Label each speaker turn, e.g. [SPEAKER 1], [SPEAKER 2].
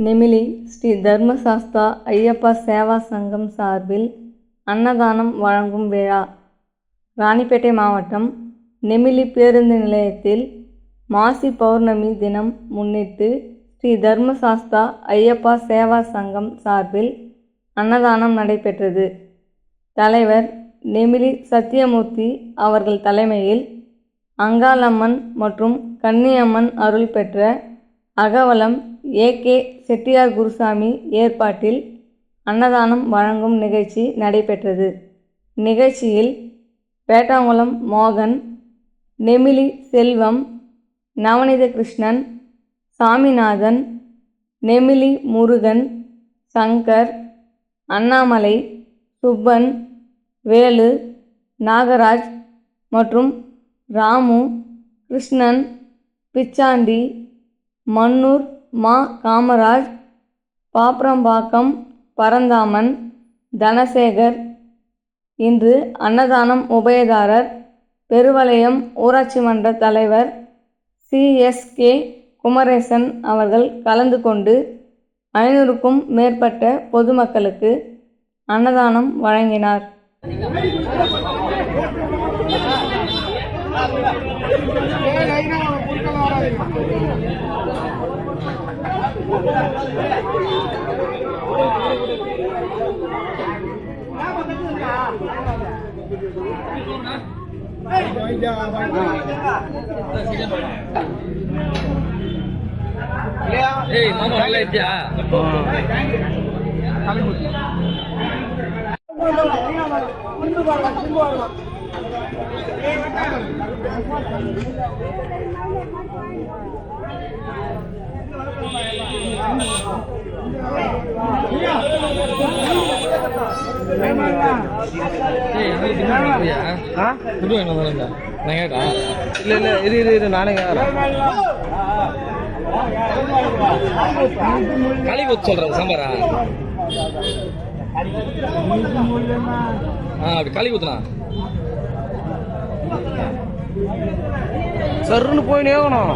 [SPEAKER 1] நெமிலி ஸ்ரீ தர்மசாஸ்தா ஐயப்பா சேவா சங்கம் சார்பில் அன்னதானம் வழங்கும் விழா. ராணிப்பேட்டை மாவட்டம் நெமிலி பேருந்து நிலையத்தில் மாசி பௌர்ணமி தினம் முன்னிட்டு ஸ்ரீ தர்மசாஸ்தா ஐயப்பா சேவா சங்கம் சார்பில் அன்னதானம் நடைபெற்றது. தலைவர் நெமிலி சத்தியமூர்த்தி அவர்கள் தலைமையில் அங்காளம்மன் மற்றும் கன்னியம்மன் அருள் பெற்ற அகவலம் ஏ.கே. செட்டியார் குருசாமி ஏற்பாட்டில் அன்னதானம் வழங்கும் நிகழ்ச்சி நடைபெற்றது. நிகழ்ச்சியில் பேட்டாங்குளம் மோகன், நெமிலி செல்வம், நவநீத கிருஷ்ணன், சாமிநாதன், நெமிலி முருகன், சங்கர், அண்ணாமலை, சுப்பன், வேலு, நாகராஜ் மற்றும் ராமு, கிருஷ்ணன், பிச்சாண்டி, மன்னூர் மா. காமராஜ், பாப்ரம்பாக்கம் பரந்தாமன், தனசேகர். இன்று அன்னதானம் உபயதாரர் பெருவளையம் ஊராட்சி மன்ற தலைவர் சி.எஸ்.கே. குமரேசன் அவர்கள் கலந்து கொண்டு 500க்கும் மேற்பட்ட பொதுமக்களுக்கு அன்னதானம் வழங்கினார்.
[SPEAKER 2] ஏய் மாமா நல்லா இருக்கியா?
[SPEAKER 3] நானே
[SPEAKER 2] களி ஊத்து சொல்றேன் சாம்பாரா. அப்படி களி ஊத்துனா
[SPEAKER 3] சருன்னு போய் நேகணும்.